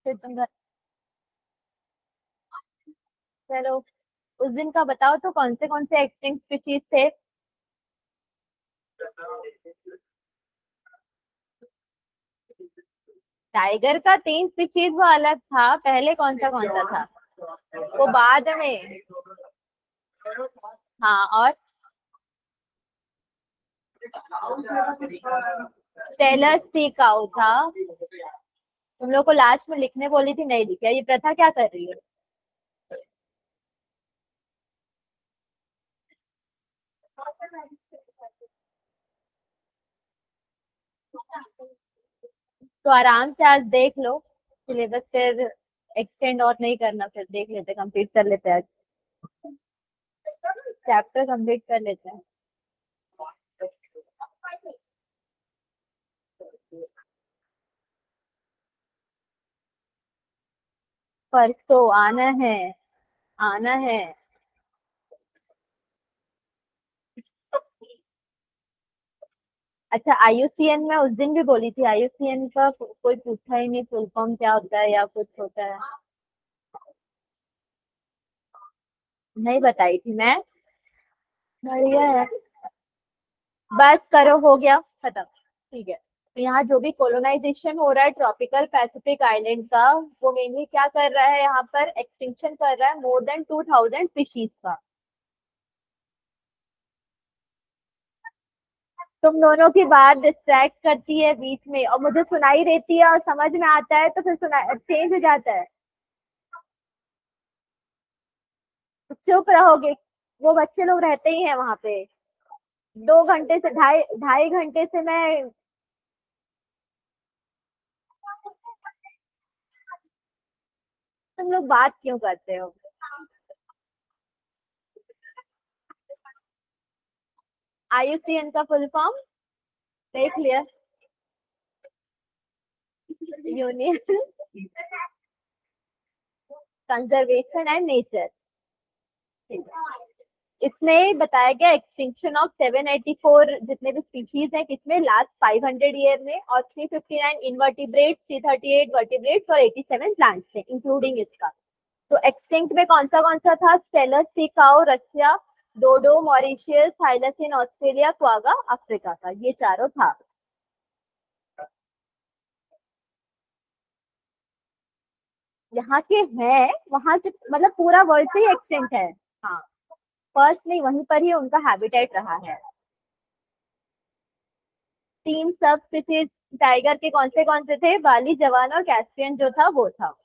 फिर तुम चलो उस दिन का बताओ तो कौन से एक्सटिंक्ट स्पीशीज थे। टाइगर का 3 स्पीशीज वो अलग था, पहले कौन सा था। वो बाद में। हाँ और स्टेलर सी काऊ था। तुम लोग को लास्ट में लिखने बोली थी, नहीं लिखा, ये प्रथा क्या कर रही है। तो आराम से आज देख लो सिलेबस, फिर एक्सटेंड और नहीं करना, फिर देख लेते, कंप्लीट कर लेते हैं आज, चैप्टर कंप्लीट कर लेते हैं। परसों आना है, आना है। अच्छा आईयूसीएन में उस दिन भी बोली थी, आईयूसीएन का कोई पूछा ही नहीं फुल फॉर्म क्या होता है या कुछ होता है। नहीं बताई थी मैं। बढ़िया है। बस करो, हो गया खत्म। ठीक है, तो यहाँ जो भी कोलोनाइजेशन हो रहा है ट्रॉपिकल पैसिफिक आइलैंड का, वो मेनली क्या कर रहा है, यहाँ पर एक्सटिंक्शन कर रहा है मोर देन 2000 स्पीशीज का। तुम दोनों की बात डिस्ट्रैक्ट करती है बीच में, और मुझे सुनाई देती है और समझ में आता है, तो फिर सुना चेंज हो जाता है। तो चुप रहोगे। वो बच्चे लोग रहते ही हैं वहां पे। 2 घंटे से ढाई ढाई घंटे से मैं। तुम लोग बात क्यों करते हो। आईयूसीएन का फुल फॉर्म देख लिया। Union conservation and nature. इसमें बताया गया एक्सटिंक्शन ऑफ 784 जितने भी स्पीशीज हैं, किसमें लास्ट 500 ईयर में, और 359 इनवर्टिब्रेट, 338 वर्टिब्रेट्स और 87 प्लांट्स थे इंक्लूडिंग इसका। तो एक्सटिंक्ट में कौन सा था, Steller's sea cow Russia, dodo Mauritius, thylacine Australia, quagga Africa का, ये चारों था। यहाँ के हैं, वहां से मतलब पूरा वर्ल्ड से ही एक्सटेंट है। हाँ, फर्स्ट नहीं, वहीं पर ही उनका हैबिटेट रहा है। 3 सब स्पीशीज टाइगर के कौन से थे, बाली, जवान और कैस्पियन जो था वो था।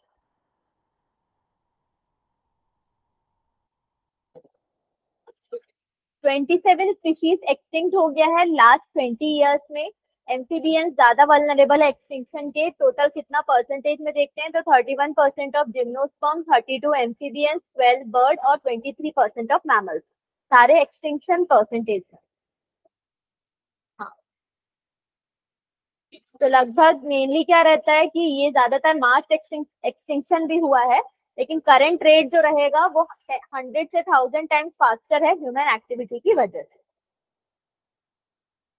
27 स्पीशीज एक्सटिंक्ट हो गया है लास्ट 20 ईयर्स में। एम्फीबियंस ज्यादा वल्नरेबल है एक्सटिंक्शन के, टोटल कितना परसेंटेज में देखते हैं तो 31% ऑफ जिम्नोस्पर्म, 32 एम्फीबियंस, 12 बर्ड और 23% ऑफ मैमल्स, सारे एक्सटिंक्शन परसेंटेज है। हाँ, तो लगभग मेनली क्या रहता है कि ये ज्यादातर मास एक्सटिंक्शन भी हुआ है, लेकिन करंट रेट जो रहेगा वो 100 से 1000 टाइम्स फास्टर है ह्यूमन एक्टिविटी की वजह से।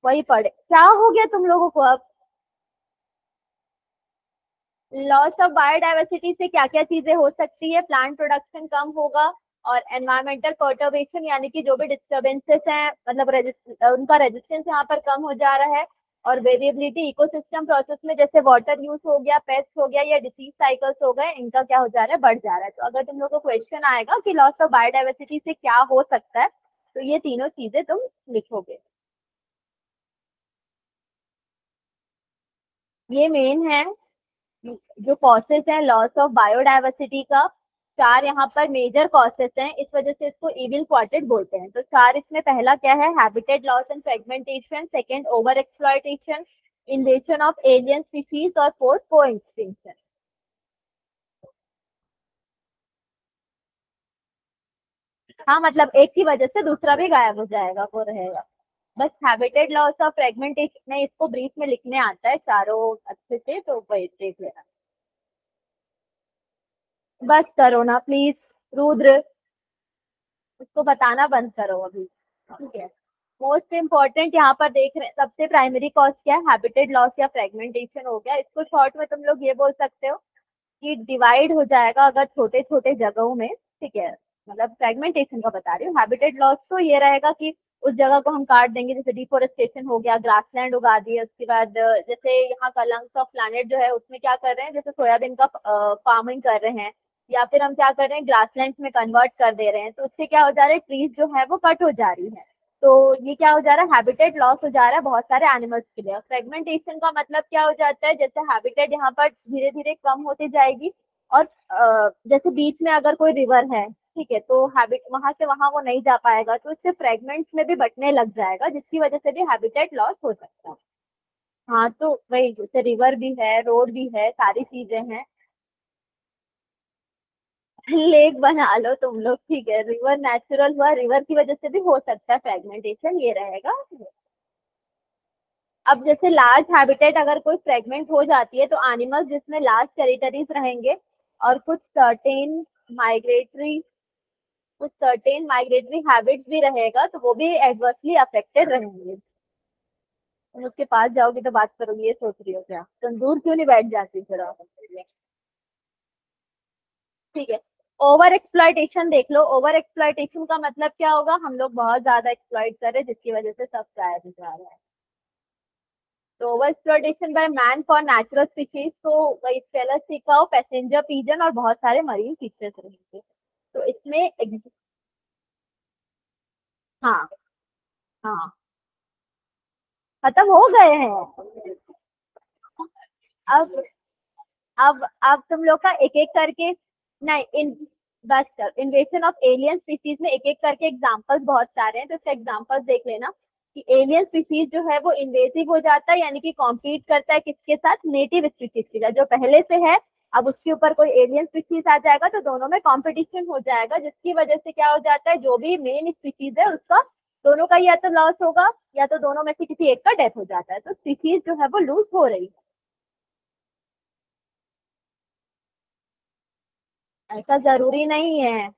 वही पढ़े, क्या हो गया तुम लोगों को अब। लॉस ऑफ बायोडाइवर्सिटी से क्या क्या चीजें हो सकती है, प्लांट प्रोडक्शन कम होगा, और एनवायरमेंटल पर्टर्बेशन यानी कि जो भी डिस्टर्बेंसेस हैं, मतलब उनका रेजिस्टेंस यहाँ पर कम हो जा रहा है। और वेरिएबिलिटी इकोसिस्टम प्रोसेस में, जैसे वाटर यूज हो गया, पेस्ट हो गया, या डिसीज साइकिल्स हो गए, इनका क्या हो जा रहा है, बढ़ जा रहा है। तो अगर तुम लोग को क्वेश्चन आएगा कि लॉस ऑफ बायोडाइवर्सिटी से क्या हो सकता है, तो ये तीनों चीजें तुम लिखोगे। ये मेन है जो कॉसेस है लॉस ऑफ बायोडायवर्सिटी का। 4 यहाँ पर मेजर कॉसेस हैं, इस वजह से इसको इविल क्वार्टेट बोलते हैं। तो 4 इसमें, पहला क्या है, habitat loss and fragmentation, second over exploitation, invasion of alien species, और फोर्थ को एक्सटिंक्शन। हाँ मतलब एक की वजह से दूसरा भी गायब हो जाएगा, वो रहेगा। बस हैबिटेट लॉस और फ्रेगमेंटेशन में इसको ब्रीफ में लिखने आता है चारों अच्छे से, तो वही देख लेना। बस करो ना प्लीज, रुद्र, उसको बताना बंद करो अभी। ठीक है, मोस्ट इम्पोर्टेंट यहाँ पर देख रहे हैं, सबसे प्राइमरी कॉज क्या है, हैबिटेट लॉस या फ्रेगमेंटेशन हो गया। इसको शॉर्ट में तुम लोग ये बोल सकते हो कि डिवाइड हो जाएगा अगर छोटे छोटे जगहों में, ठीक है, मतलब फ्रेगमेंटेशन का बता रही हूँ। हैबिटेट लॉस तो ये रहेगा कि उस जगह को हम काट देंगे, जैसे डिफोरेस्टेशन हो गया, ग्रासलैंड उगा दिए, उसके बाद जैसे यहाँ का लंग्स ऑफ प्लैनेट जो है उसमें क्या कर रहे हैं, जैसे सोयाबीन का फार्मिंग कर रहे हैं, या फिर हम क्या कर रहे हैं, ग्रासलैंड में कन्वर्ट कर दे रहे हैं, तो उससे क्या हो जा रहा है, ट्रीज जो है वो कट हो जा रही है। तो ये क्या हो जा रहा है, हैबिटेट लॉस हो जा रहा है बहुत सारे एनिमल्स के लिए। फ्रेगमेंटेशन का मतलब क्या हो जाता है, जैसे हैबिटेट यहाँ पर धीरे धीरे कम होती जाएगी, और जैसे बीच में अगर कोई रिवर है, ठीक है, तो हैबिट वहां से वहां वो नहीं जा पाएगा, तो इससे फ्रेगमेंट्स में भी बंटने लग जाएगा, जिसकी वजह से भी हैबिटेट लॉस हो सकता है। हाँ, तो वही, जैसे रिवर भी है, रोड भी है, सारी चीजें हैं। लेक बना लो तुम लोग, ठीक है, रिवर नेचुरल हुआ, रिवर की वजह से भी हो सकता है फ्रेगमेंटेशन, ये रहेगा। अब जैसे लार्ज हैबिटेट अगर कोई फ्रेगमेंट हो जाती है, तो एनिमल्स जिसमें लार्ज टेरिटरीज रहेंगे, और माइग्रेटरी कुछ सर्टेन माइग्रेटरी हैबिट्स भी रहेगा, तो वो भी एडवर्सली अफेक्टेड रहेंगे। तुम उसके पास जाओगी तो बात करोगी, ये सोच रही हो क्या? तुम दूर क्यों नहीं बैठ जाती थोड़ा? ठीक है। ओवर एक्सप्लॉइटेशन देख लो। ओवर एक्सप्लॉइटेशन का मतलब क्या होगा, हम लोग बहुत ज्यादा एक्सप्लॉइट कर रहे हैं, जिसकी वजह से सब गायब हो जा रहा है। तो over exploitation by man for natural species, तो वही फेलस सिकाओ, पैसेंजर पीजन और बहुत सारे मरीन फीचर्स रहेंगे। तो इसमें हाँ, हाँ, खत्म हो गए हैं। अब अब तुम लोग का एक एक करके, नहीं इन बस कर, इन्वेजन ऑफ एलियन स्पीशीज में एक एक करके एग्जांपल्स बहुत सारे हैं, तो इसका एग्जांपल्स देख लेना कि एलियन स्पीशीज जो है वो इन्वेसिव हो जाता है, यानी कि कॉम्पीट करता है किसके साथ, नेटिव स्पीशीज के साथ जो पहले से है। अब उसके ऊपर कोई एलियन स्पीशीज आ जाएगा तो दोनों में कॉम्पिटिशन हो जाएगा, जिसकी वजह से क्या हो जाता है, जो भी मेन स्पीशीज है उसका, दोनों का या तो लॉस होगा, या तो दोनों में से किसी एक का डेथ हो जाता है, तो स्पीशीज जो है वो लूज हो रही है। ऐसा जरूरी नहीं है।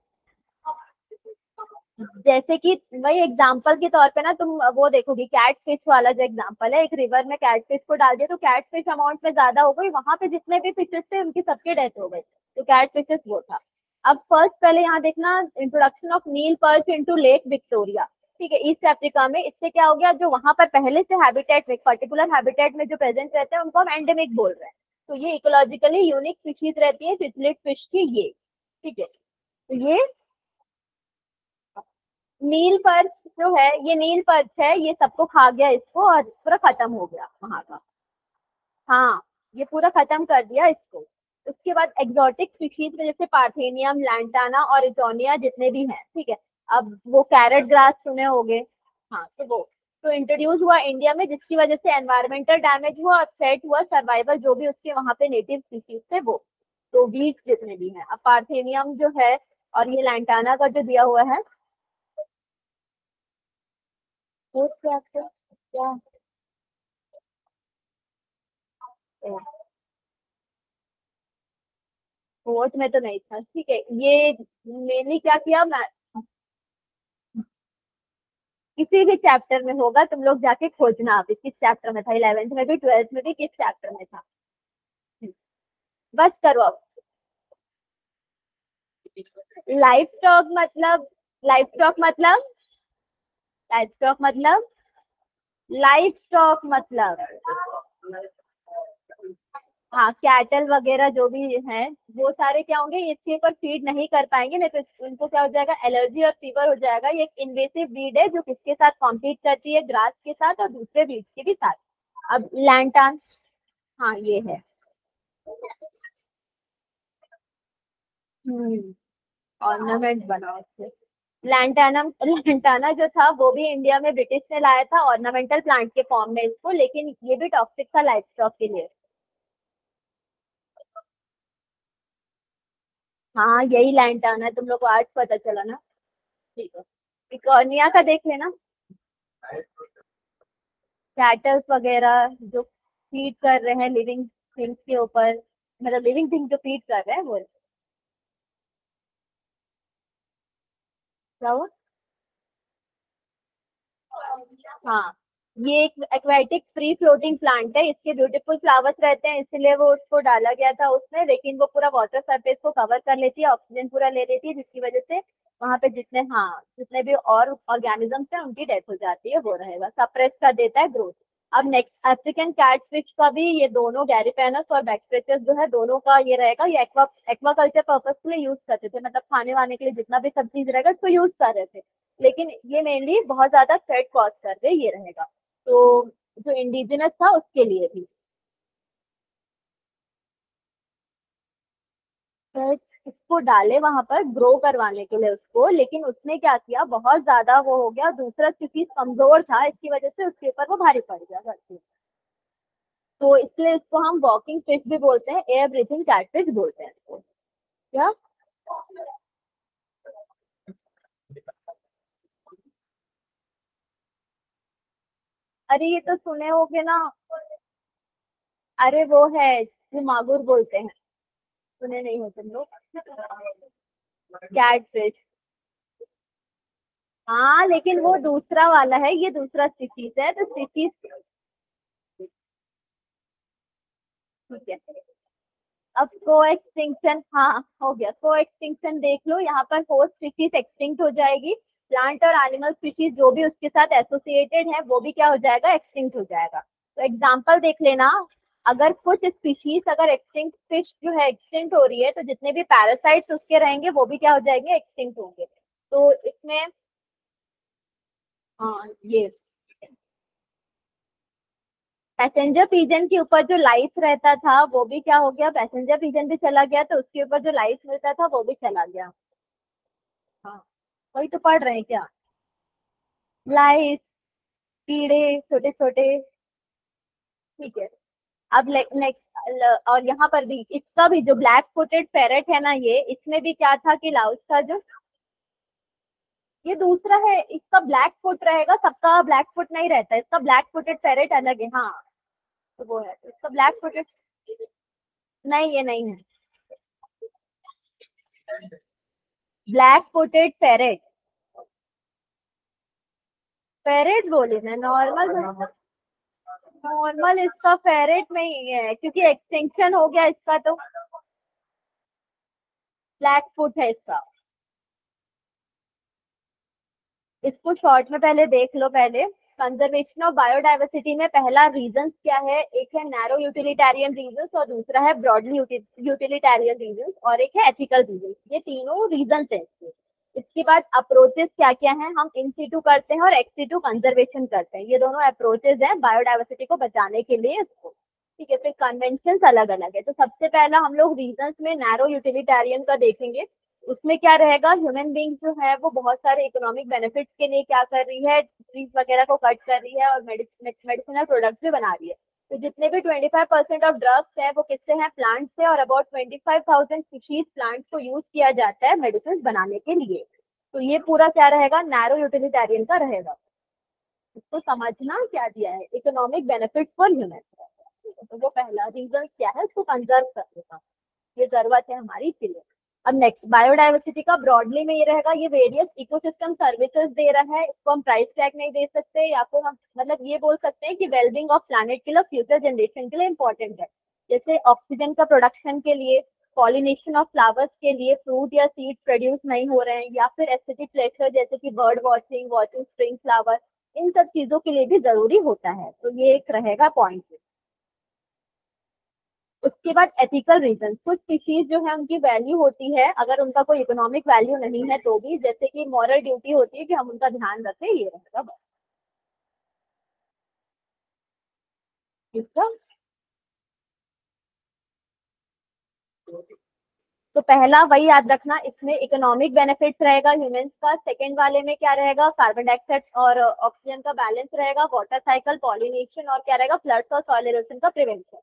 जैसे कि वही एग्जांपल के तौर पे ना, तुम वो देखोगी कैट फिश वाला जो एग्जांपल है, एक रिवर में कैट फिश को डाल दिया तो कैट फिश अमाउंट में ज्यादा हो गई, वहां पे जितने भी फिशेस थे उनकी सबकी डेथ हो गई, तो कैट फिशेस वो था। अब फर्स्ट पहले यहाँ देखना, introduction of Nile perch into Lake Victoria, ठीक है, ईस्ट अफ्रीका में। इससे क्या हो गया, जो वहां पर पहले से हैबिटेट में, पर्टिकुलर हैबिटेट में जो प्रेजेंट रहते हैं उनको हम एंडेमिक बोल रहे हैं। तो ये इकोलॉजिकली यूनिक स्पीशीज रहती है चिचलिड फिश की, ये, ठीक है। तो ये नील पर्च जो है, ये नील पर्च है, ये सबको खा गया इसको, और पूरा खत्म हो गया वहां का। हाँ, ये पूरा खत्म कर दिया इसको। उसके बाद एक्सोटिक स्पीशीज में जैसे पार्थेनियम, लैंटाना और इटोनिया जितने भी हैं, ठीक है। अब वो कैरेट ग्रास सुने होंगे, हाँ, तो वो तो इंट्रोड्यूस हुआ इंडिया में, जिसकी वजह से एनवायरमेंटल डैमेज हुआ और थ्रेट हुआ सर्वाइवल जो भी उसके वहां पे नेटिव स्पीशीज थे वो। तो वीड्स जितने भी हैं, अब पार्थेनियम जो है और ये लैंटाना का जो दिया हुआ है, वो क्या क्या फोर्थ में तो नहीं था, ठीक है। ये मेनली क्या किया मैं, किसी भी चैप्टर में होगा, तुम लोग जाके खोजना अभी किस चैप्टर में था, 11th में भी 12th में भी किस चैप्टर में था। बस करो अब। लाइफ स्टॉक मतलब, लाइफ स्टॉक मतलब लाइफ स्टॉक मतलब लाइफ स्टॉक मतलब हाँ, कैटल वगैरह जो भी है, वो सारे क्या होंगे, इसके ऊपर फीड नहीं कर पाएंगे, नहीं तो उनको क्या हो जाएगा, एलर्जी और फीवर हो जाएगा। ये एक इन्वेसिव ब्रीड है जो किसके साथ कॉम्पीट करती है, ग्रास के साथ और दूसरे ब्रीड के भी साथ। अब लैंटान, हाँ ये है। ऑर्नामेंट बनाओ उससे। लैंटाना जो था वो भी इंडिया में ब्रिटिश ने लाया था ऑर्नामेंटल प्लांट के फॉर्म में इसको, लेकिन ये भी टॉक्सिक था लाइफ स्टॉक के लिए। हाँ, यही लैंटाना है, तुम लोग को आज पता चला ना, ठीक है। इकोनिया का देख लेना, कैटल्स वगैरह जो फीड कर रहे हैं लिविंग थिंग्स के ऊपर, मतलब लिविंग थिंग जो फीड कर रहे हैं वो। क्या हुआ? हाँ, ये एक एक्वेटिक फ्री फ्लोटिंग प्लांट है, इसके ब्यूटीफुल फ्लावर्स रहते हैं, इसलिए वो उसको डाला गया था उसमें, लेकिन वो पूरा वाटर सरफेस को कवर कर लेती है, ऑक्सीजन पूरा ले लेती है, जिसकी वजह से वहां पे जितने भी और ऑर्गेनिजम्स हैं उनकी डेथ हो जाती है, वो रहेगा, सप्रेस कर देता है ग्रोथ। अब नेक्स्ट अफ्रीकन कैटफिश का भी, ये दोनों गैरीपेनस और बैकस्ट्रेचस जो है दोनों का ये रहेगा, ये एक्वाकल्चर पर्पज के लिए यूज करते थे, मतलब खाने वाने के लिए जितना भी सब चीज रहेगा इसको यूज कर रहे थे, लेकिन ये मेनली बहुत ज्यादा थ्रेट कॉज कर रहे ये रहेगा, तो जो इंडिजिनस था उसके लिए भी। तो इसको डाले वहां पर ग्रो करवाने के लिए उसको, लेकिन उसने क्या किया, बहुत ज्यादा वो हो गया, दूसरा स्पीसीज कमजोर था, इसकी वजह से उसके ऊपर वो भारी पड़ गया धरती, तो इसलिए इसको हम वॉकिंग फिश भी बोलते हैं, एयर ब्रीथिंग कैटफिश बोलते हैं इसको। क्या? अरे ये तो सुने होगे ना, अरे वो है जो मागुर बोलते हैं, सुने नहीं हो तुम लोग? कैटफिश। हाँ लेकिन वो दूसरा वाला है, ये दूसरा स्पीसीज है, तो स्पीसीज ठीक है। अब को एक्सटिंक्शन, हाँ हो गया, को एक्सटिंक्शन देख लो, यहाँ पर होस्ट स्पीशीज एक्सटिंक्ट हो जाएगी, प्लांट और एनिमल स्पीशीज जो भी उसके साथ एसोसिएटेड है वो भी क्या हो जाएगा, एक्सटिंक्ट हो जाएगा। तो एग्जांपल देख लेना, अगर कुछ स्पीशीज, अगर एक्सटिंक्ट फिश जो है एक्सटिंक्ट हो रही है, तो जितने भी पैरासाइट्स उसके रहेंगे वो भी क्या हो जाएंगे, एक्सटिंक्ट होंगे। तो इसमें हाँ ये पैसेंजर पिजन के ऊपर जो लाइस रहता था वो भी क्या हो गया, पैसेंजर पिजन भी चला गया, तो उसके ऊपर जो लाइस मिलता था वो भी चला गया। हाँ वही तो पढ़ रहे हैं क्या, लाइस, कीड़े छोटे छोटे, ठीक है। अब नेक्स्ट, और यहाँ पर भी इसका भी जो ब्लैक फुटेड पैरेट है ना, ये इसमें भी क्या था कि लाउस का जो, ये दूसरा है, इसका ब्लैक फुट रहेगा, सबका ब्लैक फुट नहीं रहता, इसका ब्लैक फुटेड पैरेट अलग है, हाँ। तो वो है, इसका ब्लैक फुटेड, नहीं ये नहीं है, ब्लैक फुटेड पैरेट, पैरेट बोली ना, नॉर्मल, नॉर्मल इसका फेरेट में ही है, क्योंकि एक्सटेंशन हो गया इसका, तो ब्लैक फुट है इसका। इसको शॉर्ट में पहले देख लो पहले। कंजर्वेशन ऑफ बायोडाइवर्सिटी में पहला रीजन क्या है, एक है नैरो यूटिलिटेरियन रीजन, और दूसरा है ब्रॉडली यूटिलिटेरियन रीजन, और एक है एथिकल रीजन, ये तीनों रीजन है इसके। इसके बाद अप्रोचेस क्या क्या हैं, हम इन सीटू करते हैं और एक्स सीटू कंजर्वेशन करते हैं, ये दोनों अप्रोचेस हैं बायोडाइवर्सिटी को बचाने के लिए इसको, ठीक है। फिर कन्वेंशन अलग अलग है, तो सबसे पहला हम लोग रीजन में नैरो यूटिलिटेरियन का देखेंगे। उसमें क्या रहेगा, ह्यूमन बींग जो है वो बहुत सारे इकोनॉमिक बेनिफिट्स के लिए क्या कर रही है, ट्रीज वगैरह को कट कर रही है और मेडिसिनल प्रोडक्ट्स भी बना रही है। तो जितने भी 25% ऑफ ड्रग्स है वो किससे हैं, प्लांट से, और अबाउट 25,000 स्पीशीज प्लांट्स को यूज किया जाता है मेडिसिन बनाने के लिए। तो ये पूरा क्या रहेगा, नैरो यूटिलिटेरियन का रहेगा। इसको समझना क्या दिया है, इकोनॉमिक बेनिफिट फॉर ह्यूमन, तो वो पहला रीजन क्या है, उसको कंजर्व करने का, ये जरूरत है हमारी के लिए। अब नेक्स्ट बायोडाइवर्सिटी का ब्रॉडली में ये रहेगा, ये वेरियस इकोसिस्टम सर्विसेज दे रहा है, इसको हम प्राइस टैग नहीं दे सकते, या फिर हम मतलब ये बोल सकते हैं कि वेलबिंग ऑफ प्लानिट के लिए, फ्यूचर जनरेशन के लिए इंपॉर्टेंट है। जैसे ऑक्सीजन का प्रोडक्शन के लिए, पॉलिनेशन ऑफ फ्लावर्स के लिए, फ्रूट या सीड प्रोड्यूस नहीं हो रहे हैं, या फिर एस्थेटिक प्लेजर जैसे कि bird watching, watching spring flower, इन सब चीजों के लिए भी जरूरी होता है, तो ये एक रहेगा पॉइंट। उसके बाद एथिकल रीजन, कुछ स्पीशीज जो है उनकी वैल्यू होती है, अगर उनका कोई इकोनॉमिक वैल्यू नहीं है तो भी, जैसे कि मॉरल ड्यूटी होती है कि हम उनका ध्यान रखें, ये रहेगा बस। इसका तो पहला वही याद रखना, इसमें इकोनॉमिक बेनिफिट्स रहेगा ह्यूमंस का, सेकंड वाले में क्या रहेगा, कार्बन डाइऑक्साइड और ऑक्सीजन का बैलेंस रहेगा, वाटर साइकिल, पॉलिनेशन, और क्या रहेगा, फ्लड्स और सॉइल इरोजन का प्रिवेंशन।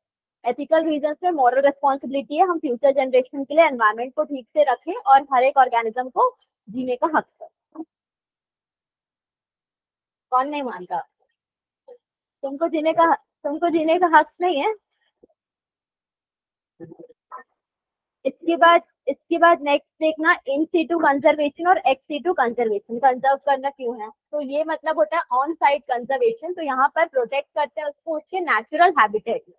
एथिकल रीजन में मॉरल रिस्पॉन्सिबिलिटी है, हम फ्यूचर जनरेशन के लिए एनवायरमेंट को ठीक से रखें और हर एक ऑर्गेनिज्म को जीने का हक है। कौन नहीं मानता, तुमको जीने का, तुमको जीने का हक नहीं है। इसके बाद इसके बाद नेक्स्ट देखना इन सीटू कंजर्वेशन और एक्स सीटू कंजर्वेशन। कंजर्व करना क्यों है, तो ये मतलब होता है ऑन साइट कंजर्वेशन। तो यहाँ पर प्रोटेक्ट करते हैं उसको उसके नेचुरल हैबिटेट में।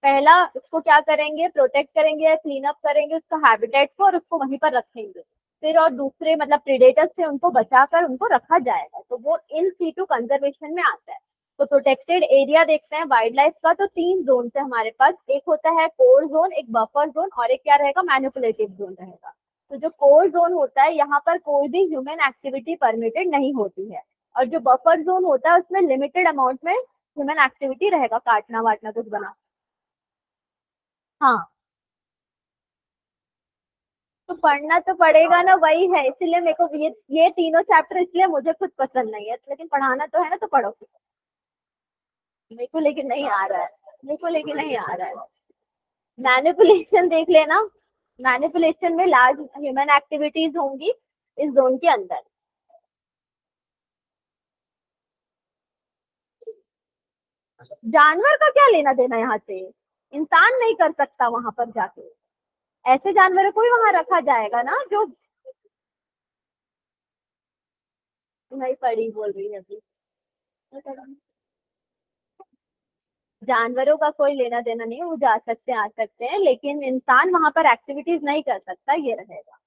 पहला उसको क्या करेंगे, प्रोटेक्ट करेंगे या क्लीन अप करेंगे उसका हैबिटेट को और उसको वहीं पर रखेंगे। फिर और दूसरे मतलब प्रेडेटर्स से उनको बचाकर उनको रखा जाएगा, तो वो इन सीटू कंजर्वेशन में आता है। तो प्रोटेक्टेड एरिया देखते हैं वाइल्ड लाइफ का, तो 3 जोन है हमारे पास। एक होता है कोर जोन, एक बफर जोन और एक क्या रहेगा, मैनिपुलेटिव जोन रहेगा। तो जो कोर जोन होता है यहाँ पर कोई भी ह्यूमन एक्टिविटी परमिटेड नहीं होती है, और जो बफर जोन होता है उसमें लिमिटेड अमाउंट में ह्यूमन एक्टिविटी रहेगा, काटना वाटना कुछ बना। हाँ, तो पढ़ना तो पड़ेगा ना, वही है, इसलिए मेरे को ये तीनों चैप्टर इसलिए मुझे खुद पसंद नहीं है, लेकिन पढ़ाना तो है ना, तो पढ़ो। मेरे को लेकिन नहीं आ रहा है, मेरे को लेकिन नहीं आ रहा है। मैनिपुलेशन देख लेना, मैनिपुलेशन में लार्ज ह्यूमन एक्टिविटीज होंगी इस जोन के अंदर। जानवर का क्या लेना देना यहाँ से, इंसान नहीं कर सकता वहां पर जाके। ऐसे जानवरों को ही वहां रखा जाएगा ना जो नहीं पढ़ी बोल रही है अभी। जानवरों का कोई लेना देना नहीं है, वो जा सकते हैं आ सकते हैं, लेकिन इंसान वहां पर एक्टिविटीज नहीं कर सकता, ये रहेगा।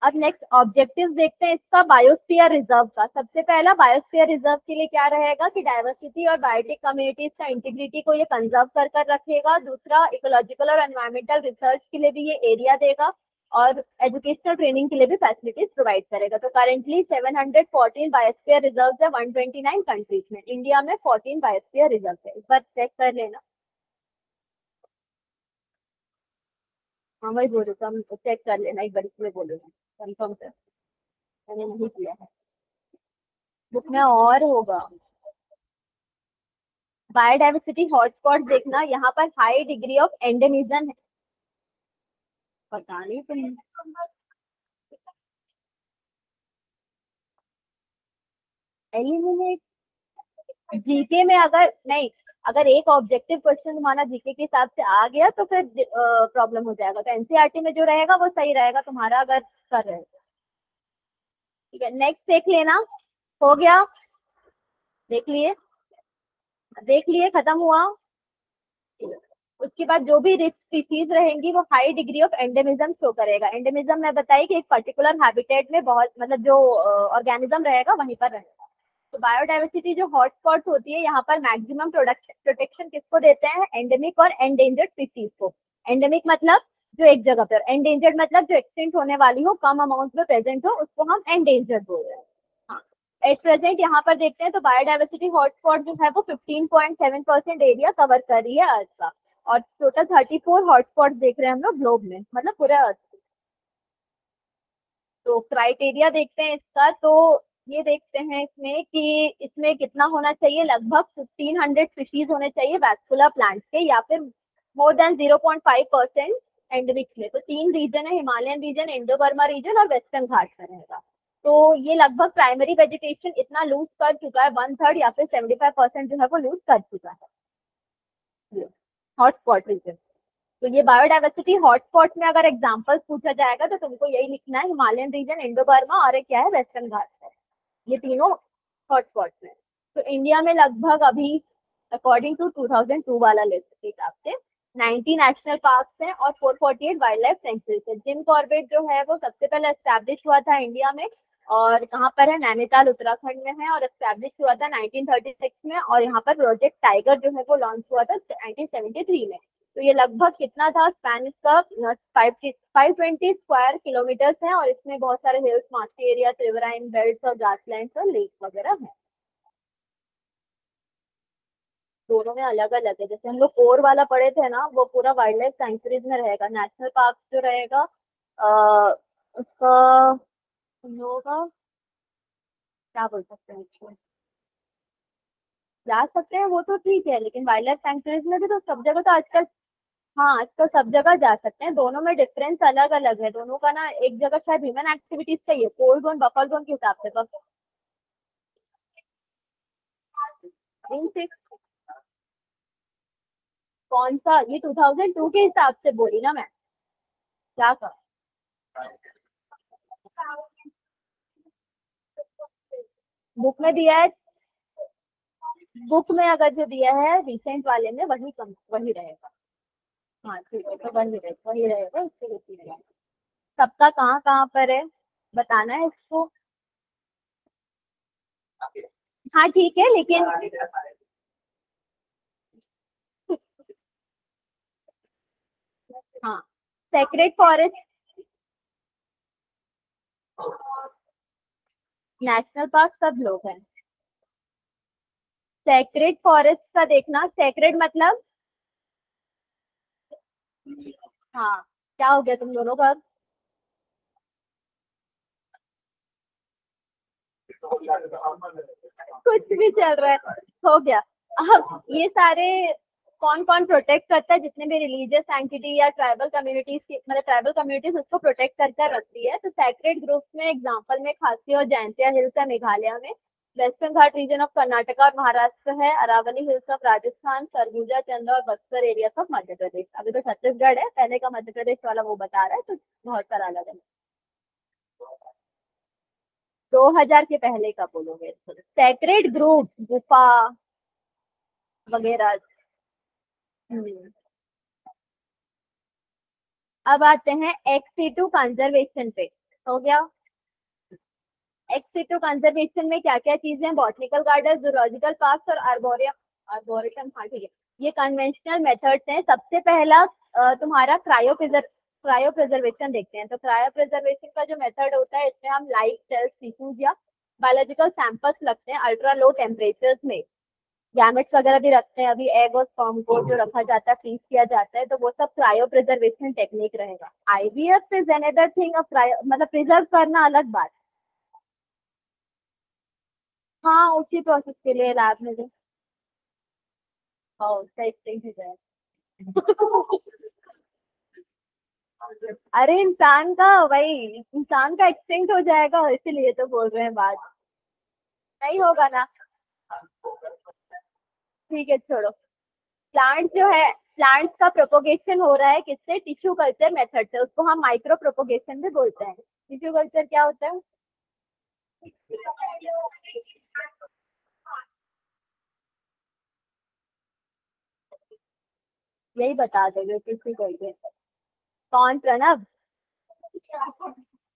अब नेक्स्ट ऑब्जेक्टिव्स देखते हैं इसका बायोस्फीयर रिजर्व का। सबसे पहला बायोस्फीयर रिजर्व के लिए क्या रहेगा कि डाइवर्सिटी और बायोटिक कम्युनिटीज का इंटीग्रिटी को ये कंजर्व कर रखेगा। दूसरा, इकोलॉजिकल और एनवायरमेंटल रिसर्च के लिए भी ये एरिया देगा, और एजुकेशनल ट्रेनिंग के लिए भी फैसिलिटीज प्रोवाइड करेगा। तो करेंटली 714 बायोस्फीयर रिजर्व है 129 कंट्रीज में। इंडिया में 14 बायोस्फीयर रिजर्व है, इस बार चेक कर लेना। हाँ वही बोल रही हूँ, चेक कर लेना एक बार, इसमें बोलूंगा कंफर्म कर, मैंने नहीं किया है, बुक में और होगा। बायोडाइवर्सिटी हॉटस्पॉट देखना, यहाँ पर हाई डिग्री ऑफ एंडेमिज्म है। पता नहीं तुम, एलिमिनेट जीके में अगर नहीं, अगर एक ऑब्जेक्टिव क्वेश्चन तुम्हारा जीके के हिसाब से आ गया तो फिर प्रॉब्लम हो जाएगा। तो एनसीईआरटी में जो रहेगा वो सही रहेगा तुम्हारा, अगर कर रहे हो। ठीक है, नेक्स्ट देख लेना। हो गया, देख लिए, देख लिए, खत्म हुआ। उसके बाद जो भी रिस्क स्पीसीज रहेंगी वो high degree of endemism show करेगा। एंडेमिज्म में बताई कि एक पर्टिकुलर हैबिटेट में बहुत मतलब जो ऑर्गेनिज्म रहेगा वहीं पर रहेगा। तो बायोडाइवर्सिटी जो हॉटस्पॉट होती है यहाँ पर मैक्सिमम प्रोडक्शन प्रोटेक्शन किसको देते हैं, एंडेमिक और एंडेंजर्ड स्पीसीज को। एंडेमिक मतलब जो एक जगह पर, एंडेंजर्ड मतलब जो एक्सटिंक्ट होने वाली हो, कम अमाउंट में प्रेजेंट हो, उसको हम एंडेंजर्ड बोल रहे हैं। हाँ, एट प्रेजेंट यहाँ पर देखते हैं तो बायोडाइवर्सिटी हॉटस्पॉट जो है वो 15.7% एरिया कवर कर रही है अर्थ का, और टोटल 34 हॉटस्पॉट देख रहे हैं हम लोग ग्लोब में, मतलब पूरे अर्थ। तो क्राइटेरिया देखते हैं इसका, तो ये देखते हैं इसमें कि इसमें कितना होना चाहिए, लगभग 1500 स्पीशीज होने चाहिए वैस्कुलर प्लांट्स के, या फिर मोर देन 0.5% एंडेमिक में। तो 3 रीजन है, Himalayan region, Indo Burma region और वेस्टर्न घाट में रहेगा। तो ये लगभग प्राइमरी वेजिटेशन इतना लूज कर चुका है, 1/3 या फिर 75% जो है वो लूज कर चुका है हॉटस्पॉट रीजन। तो ये बायोडाइवर्सिटी हॉटस्पॉट में अगर एग्जांपल्स पूछा जाएगा तो तुमको यही लिखना है, हिमालयन रीजन, इंडो बर्मा और एक क्या है, वेस्टर्न घाट है। ये तीनों हॉटस्पॉट में। तो इंडिया में लगभग अभी अकॉर्डिंग टू 2002 वाला लिस्ट के हिसाब से 90 नेशनल पार्क हैं और 448 वाइल्ड लाइफ सेंचुरीज है। जिम कॉर्बेट जो है वो सबसे पहले एस्टैब्लिश हुआ था इंडिया में, और कहाँ पर है, नैनीताल उत्तराखंड में है, और एस्टैब्लिश हुआ था 1936 में। और यहाँ पर प्रोजेक्ट टाइगर जो है वो लॉन्च हुआ था 1973 में। तो ये लगभग कितना था स्पैन इसका, 520 स्क्वायर किलोमीटर है, और इसमें बहुत सारे hills, marshy area, riverine belt और ग्रासलैंड और लेक वगैरह है। दोनों में अलग अलग है, जैसे हम लोग कोर वाला पढ़े थे ना, वो पूरा वाइल्ड लाइफ सेंचुरीज में रहेगा। नेशनल पार्क जो रहेगा उसका हम लोगों का क्या बोल सकते हैं उसको, जा सकते हैं वो तो ठीक है, लेकिन वाइल्ड लाइफ सेंचुरीज में भी तो सब जगह तो आजकल, हाँ आजकल सब जगह जा सकते हैं। दोनों में डिफरेंस अलग अलग है, दोनों का ना एक जगह शायद ह्यूमन एक्टिविटीज चाहिए, कोल्ड जोन बफर जोन के हिसाब से बस। इन सिक्स कौन सा, ये 2002 के हिसाब से बोली ना मैं, क्या कर, बुक में दिया है, बुक में अगर जो दिया है रिसेंट वाले में वही कम वही रहेगा। हाँ ठीक है, तो वही रहेगा, उससे कुछ नहीं रहेगा। सबका कहाँ कहाँ पर है बताना है इसको। हाँ ठीक है लेकिन, हाँ सेक्रेट फॉरेस्ट, नेशनल पार्क सब लोग हैं। सेक्रेट फॉरेस्ट का देखना, सेक्रेट मतलब, हाँ क्या हो गया तुम दोनों का? कुछ भी चल रहा है, हो गया। अब ये सारे कौन कौन प्रोटेक्ट करता है, जितने भी रिलीजियस एंटिटी या ट्राइबल कम्युनिटीज की, मतलब ट्राइबल कम्युनिटीज उसको प्रोटेक्ट कर कर रखती है। तो सैक्रेड ग्रुप में एग्जांपल में खासी और जयंतिया हिल्स है मेघालय में, western Ghat region of Karnataka और महाराष्ट्र है, अरावली हिल्स ऑफ राजस्थान, सरगुजा, चंदा और बक्सर एरिया ऑफ मध्य प्रदेश। अभी तो छत्तीसगढ़ है, पहले का मध्य प्रदेश वाला वो बता रहा है, तो बहुत सारा अलग है। 2000 के पहले का बोलोगे, सेक्रेड ग्रुप गुफा वगैरह। हम्म। अब आते हैं एक्स2 कंजर्वेशन पे। हो गया। एक्स2 कंजर्वेशन में क्या क्या चीजें, बॉटनिकल गार्डन, जूलॉजिकल पार्क और आर्बोरियम, आर्बोरेटम, हाँ ठीक है। ये कन्वेंशनल मेथड्स हैं। सबसे पहला तुम्हारा क्रायो प्रिजर्वेशन देखते हैं। तो क्रायो प्रिजर्वेशन का जो मेथड होता है, इसमें हम लाइव सेल्स, टिश्यूज या बायोलॉजिकल सैंपल्स रखते हैं अल्ट्रा लो टेम्परेचर्स में। गैमेट्स वगैरह भी रखते हैं, अभी एग और स्पर्म को जो रखा जाता है, फ्रीज किया जाता है, तो वो सब क्रायो प्रिजर्वेशन टेक्निक रहेगा। IVF is another thing of cryo, मतलब प्रिजर्व करना अलग बात। हाँ उसी प्रोसेस के लिए लैब में जो, हाँ उसका एक्सचेंज हो जाए। अरे इंसान का, वही इंसान का एक्सटिंक्ट हो जाएगा, इसीलिए तो बोल रहे हैं बात। नहीं होगा ना। ठीक है छोड़ो। प्लांट जो है, प्लांट्स का प्रोपोगेशन हो रहा है किससे, टिश्यू कल्चर मेथड से, उसको हम माइक्रो प्रोपोगेशन भी बोलते हैं। टिश्यू कल्चर क्या होता है? यही बता दोगे टिश्यू कल्चर? कौन प्रणव?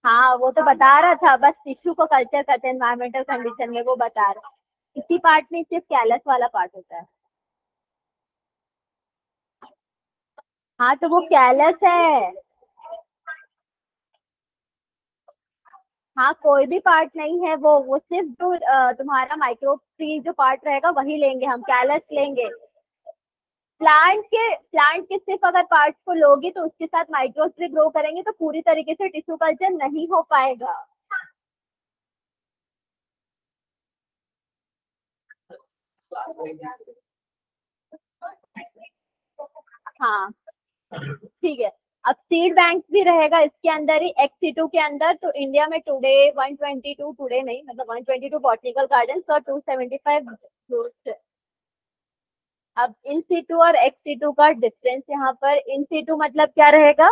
हाँ वो तो बता रहा था, बस टिश्यू को कल्चर करते हैं एनवायरमेंटल कंडीशन में, वो बता रहा। इसी पार्ट में सिर्फ कैलस वाला पार्ट होता है। हाँ तो वो कैलस है। हाँ कोई भी पार्ट नहीं है वो सिर्फ जो तुम्हारा माइक्रोफ्री जो पार्ट रहेगा वही लेंगे हम, कैलस लेंगे। प्लांट के सिर्फ अगर पार्ट्स को लोगी तो उसके साथ माइक्रोस्ट्री ग्रो करेंगे, तो पूरी तरीके से टिश्यू कल्चर नहीं हो पाएगा। हाँ ठीक है। अब सीड बैंक भी रहेगा इसके अंदर ही, एक्स2 के अंदर। तो इंडिया में टुडे 122, टुडे नहीं मतलब 122 बॉटनिकल गार्डन और 275 फ्रूट्स। अब इन सीटू और एक्स2 का डिफरेंस यहाँ पर, इन सीटू मतलब क्या रहेगा,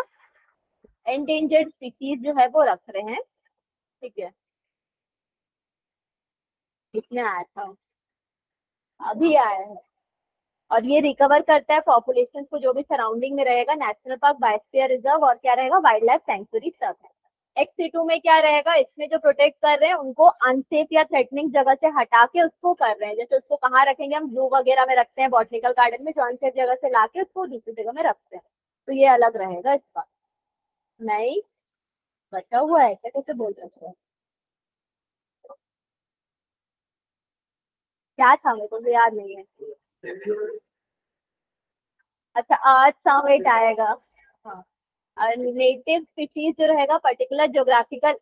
एंडेंजर्ड स्पीसीज जो है वो रख रहे हैं। ठीक है, इसमें आया था, अभी आया है। और ये रिकवर करता है पॉपुलेशन को जो भी सराउंडिंग में रहेगा, नेशनल पार्क, बायोस्फीयर रिजर्व और क्या रहेगा, वाइल्ड लाइफ सेंचुरी सब है। एक्स2 में क्या रहेगा, इसमें जो प्रोटेक्ट कर रहे हैं उनको अनसेफ या थ्रेटनिंग जगह से हटा के उसको कर रहे हैं। जैसे उसको कहाँ रखेंगे, हम जू वगैरह में रखते हैं, बॉटनिकल गार्डन में जो अनसेफ जगह से लाके उसको दूसरी जगह में रखते हैं। तो ये अलग रहेगा इसका। नहीं, बचा हुआ है क्या, कैसे बोल रहे हो? क्या था, मेरे को तो याद नहीं है। अच्छा आज समिट आएगा। हाँ, और नेटिव स्पीशीज जो रहेगा, पर्टिकुलर ज्योग्राफिकल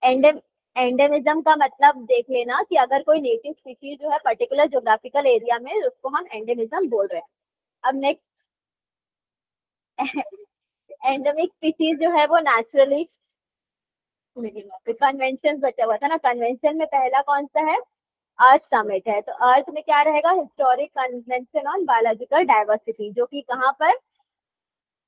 एंडेम एंडेमिज्म का मतलब देख लेना कि अगर कोई नेटिव स्पीशीज जो है पर्टिकुलर ज्योग्राफिकल एरिया में, उसको हम एंडेमिज्म बोल रहे हैं। अब नेक्स्ट, एंडेमिक स्पीशीज जो है वो नेचुरली, कन्वेंशन बचा हुआ था ना, कन्वेंशन में पहला कौन सा है, अर्थ समिट है। तो अर्थ में क्या रहेगा, historic convention on biological diversity, जो कि कहाँ पर,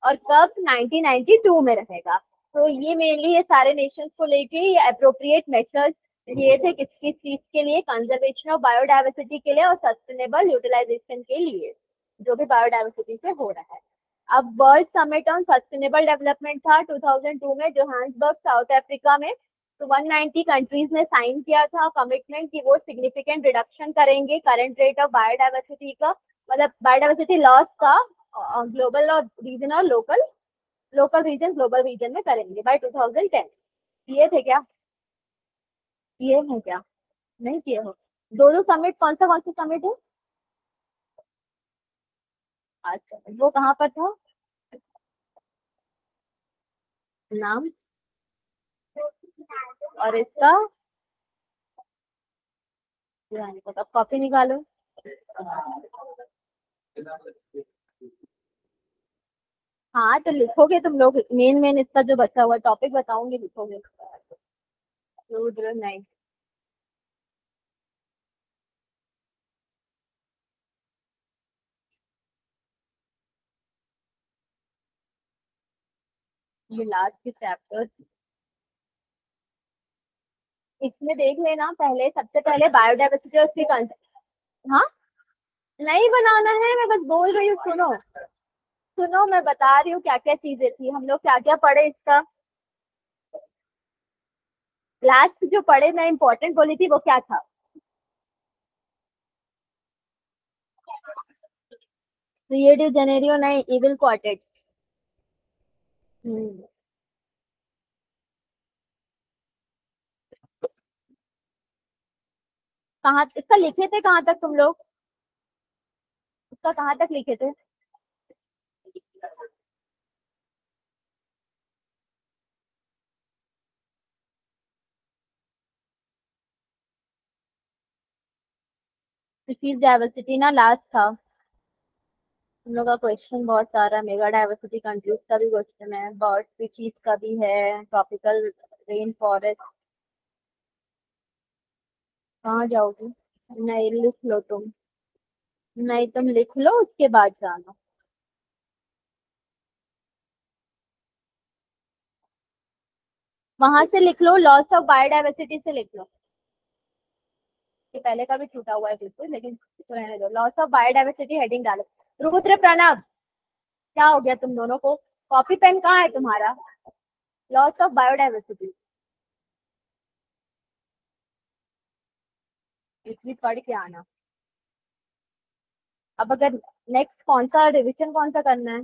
और कब 1992 में रहेगा। तो ये मेनली ये सारे नेशंस को लेके ये अप्रोप्रिएट मेथड्स ये थे किस किस चीज के लिए, कंजर्वेशन ऑफ बायोडाइवर्सिटी के लिए और सस्टेनेबल यूटिलाइजेशन के लिए, जो भी बायोडाइवर्सिटी से हो रहा है। अब world summit on sustainable development था 2002 में जोहान्सबर्ग साउथ अफ्रीका में। तो 190 कंट्रीज ने साइन किया था कमिटमेंट कि वो सिग्निफिकेंट रिडक्शन करेंगे करंट रेट ऑफ बायोडाइवर्सिटी का, मतलब बायोडाइवर्सिटी लॉस का ग्लोबल और रीजन और local, local region global region में करेंगे बाय 2010। ये थे क्या? ये है क्या? नहीं किए हो? दो दो समिट कौन सा समिट है? अच्छा वो कहाँ पर था? नाम और इसका? कॉपी निकालो। हाँ तो लिखोगे तुम लोग, मेन मेन इसका जो बचा हुआ टॉपिक बताऊंगी लिखोगे। रुद्र नहीं। ये लास्ट के चैप्टर इसमें देख लेना, पहले सबसे पहले बायोडाइवर्सिटी और उसकी हाँ नहीं बनाना है, मैं बस बोल रही हूँ, सुनो। सुनो मैं बता रही हूँ क्या क्या चीजें थी, हम लोग क्या क्या पढ़े इसका। लास्ट जो पढ़े मैं इंपॉर्टेंट बोली थी वो क्या था? रियो डी जेनेरियो नहीं, इविल क्वार्टेट। हम्म। कहाँ इसका लिखे थे, कहाँ तक तुम लोग? इसका कहाँ तक लिखे थे? स्पीशीज डाइवर्सिटी ना लास्ट था। हम लोग का क्वेश्चन बहुत सारा, मेगा डाइवर्सिटी कंट्रीज का भी क्वेश्चन है, बर्ड स्पीशीज का भी है, ट्रॉपिकल रेन फॉरेस्ट। कहाँ जाओगे? नहीं लिख लो तुम। नहीं तुम लिख लो उसके बाद जाना। वहां से लिख लो, लॉस ऑफ बायोडाइवर्सिटी से लिख लो। ये पहले का भी छूटा हुआ है बिल्कुल, लेकिन इसको रहने दो। लॉस ऑफ बायोडाइवर्सिटी हेडिंग डालो। रुद्र प्रणव, क्या हो गया तुम दोनों को? कॉपी पेन कहाँ है तुम्हारा? लॉस ऑफ बायोडाइवर्सिटी इतनी पढ़ के आना। अब अगर नेक्स्ट कौन सा रिविजन कौन सा करना है?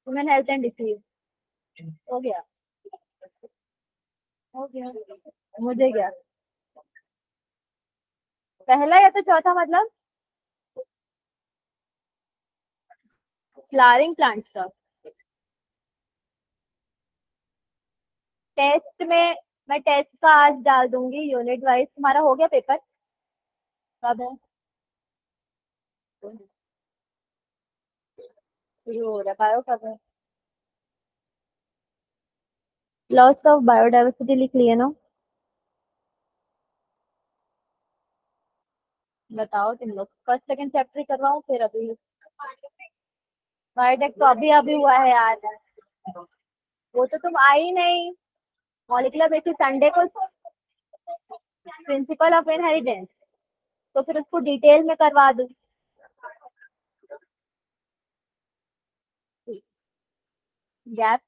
ह्यूमन हेल्थ एंड डिसीज हो गया। हो गया। मुझे क्या, पहला या तो चौथा मतलब फ्लावरिंग प्लांट्स का टेस्ट में। मैं टेस्ट का आज डाल दूंगी यूनिट वाइज। तुम्हारा हो गया पेपर? कब है? शुरू हो रहा है, बायो कब है? लॉस ऑफ बायोडाइवर्सिटी लिख लिए ना? बताओ तुम लोग, फर्स्ट सेकंड चैप्टर करवाऊं फिर अभी? बायोटेक तो अभी अभी हुआ है यार। वो तो तुम आई नहीं। मॉलिक्यूलर बेसिस संडे को, प्रिंसिपल ऑफ इनहेरिटेंस, तो फिर उसको डिटेल में करवा दूं। गैप,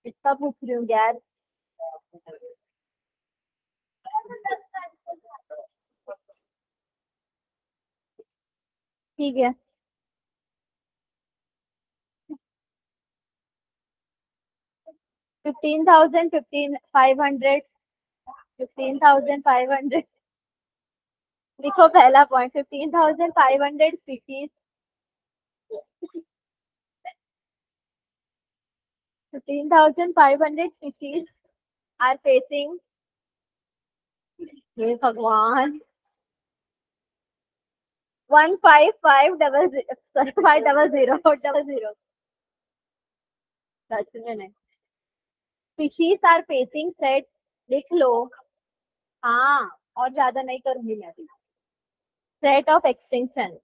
इसका पूछ रही हूँ गैप। ठीक है। 15,000, 15,500, 15,500। लिखो पहला point, 15,500 species, 15,500 species are facing, हे भगवान, 15500, sorry 500, सच में नहीं। स्पीशीज आर फेसिंग थ्रेट, लिख लो। हाँ, और ज्यादा नहीं करूंगी मैं अभी। Threat of extinction.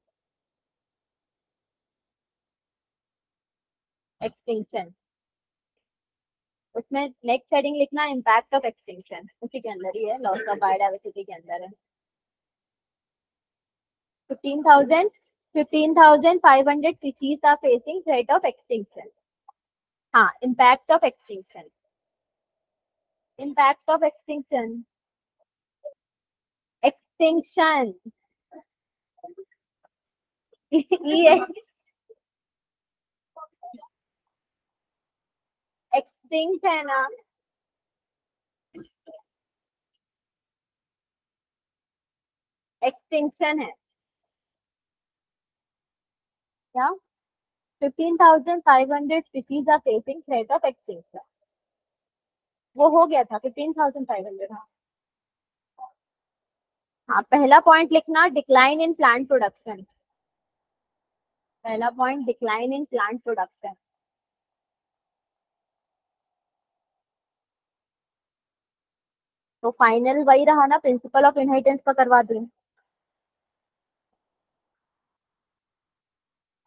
एक्सटिंक्शन, उसमें नेक्स्ट हेडिंग लिखना इम्पैक्ट ऑफ एक्सटिंक्शन, उसी के अंदर ही है, लॉस ऑफ बायोडाइवर्सिटी के अंदर है। 15,000 15,500 species are facing threat of extinction. हाँ, impact of extinction, impact of extinction, extinction ये extinct है ना, extinction है क्या? 15,500 species are facing threat of extinction, वो हो गया था 15,500। हाँ हाँ, पहला पॉइंट लिखना डिक्लाइन इन प्लांट प्रोडक्शन, पहला point decline in plant production. तो फाइनल वही रहा ना, प्रिंसिपल ऑफ इनहेरिटेंस का करवा दूं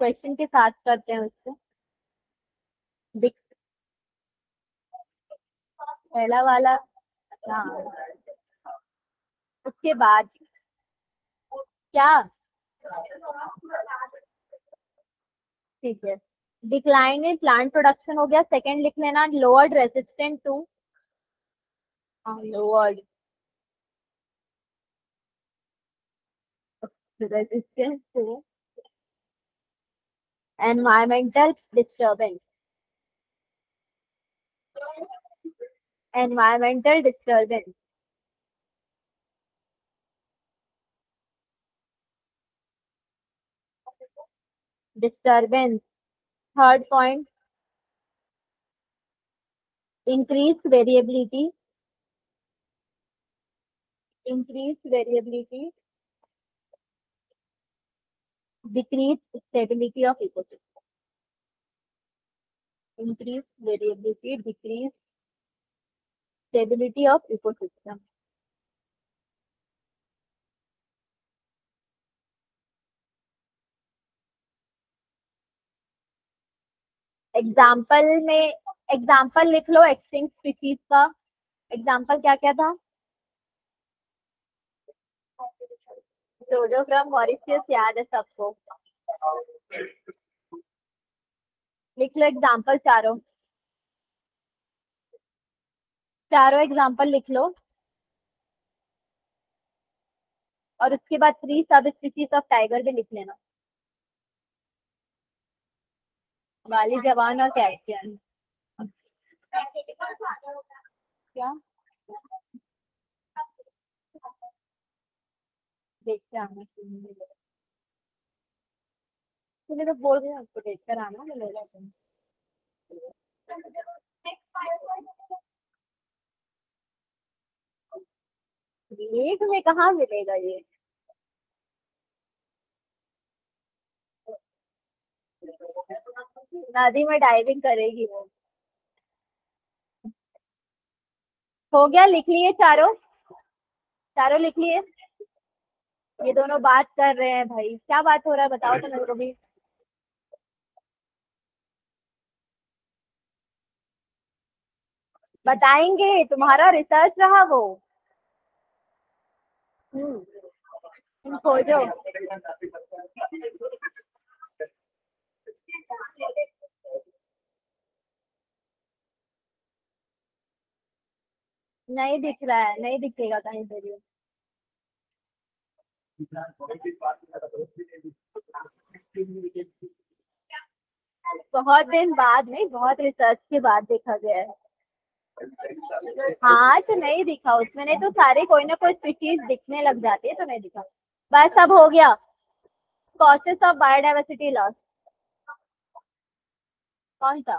क्वेश्चन के साथ करते हैं उसको। पहला वाला, हाँ, उसके बाद क्या, ठीक है, डिक्लाइन इन प्लांट प्रोडक्शन हो गया। सेकंड लिख लेना lowered resistant to, lowered resistance to environmental disturbance, environmental disturbance, disturbance. Third point increase variability, increase variability, decrease stability of ecosystem, increase variability, decrease stability of ecosystem. Example में, example लिख लो extinct species का, example क्या क्या था? डोडोफ्रम Mauritius, याद है सबको, लिख लो एग्जाम्पल चारों, चारों एग्जाम्पल लिख लो, और उसके बाद 3 सब स्पीशीज ऑफ टाइगर भी लिख लेना, वाली, जवान और कैल्शियन। क्या देखते आना, तूने तो बोल दिया आपको देख कर आना, मिलेगा तुम। ये तुम्हें कहाँ मिलेगा ये, नदी में डाइविंग करेगी वो। हो गया, लिख लिए चारों, चारों लिख लिए। ये दोनों बात कर रहे हैं भाई, क्या बात हो रहा है बताओ तो मेरे को भी। बताएंगे, तुम्हारा रिसर्च रहा वो। तुम खोजो। नहीं दिख रहा है, नहीं दिखेगा कहीं पे भी। बहुत दिन बाद, नहीं बहुत रिसर्च के बाद देखा गया है। हाँ तो नहीं दिखा उसमें, नहीं तो सारे कोई ना कोई स्पीशीज दिखने लग जाती है, तो नहीं दिखा। बस अब हो गया, कॉसेस ऑफ बायोडाइवर्सिटी लॉस, कौन सा?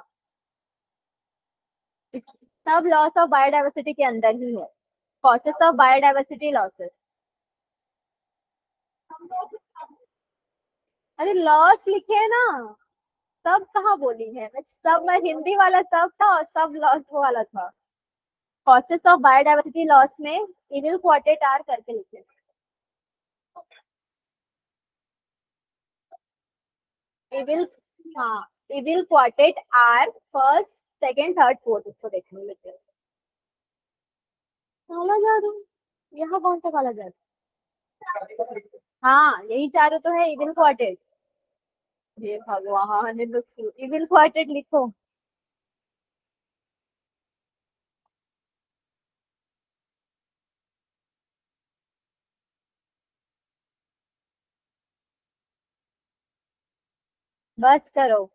सब लॉस ऑफ बायोडाइवर्सिटी के अंदर ही है, कॉसेस ऑफ बायोडाइवर्सिटी लॉसेस। अरे लॉस लिखे ना, सब कहाँ बोली है मैं, सब मैं हिंदी वाला सब था और सब लॉस वो वाला था। कॉसेस ऑफ बायोडाइवर्सिटी लॉस में इविल क्वार्टेट करके लिखे, इविल, हाँ, evil quartet are first second third fourth, इसको देखने लेते हैं। काला जादू, यहाँ कौन सा काला जादू? हाँ यही चारों तो है इविल क्वार्टेट। ये भगवान, इविल क्वार्टेट लिखो। बस करो।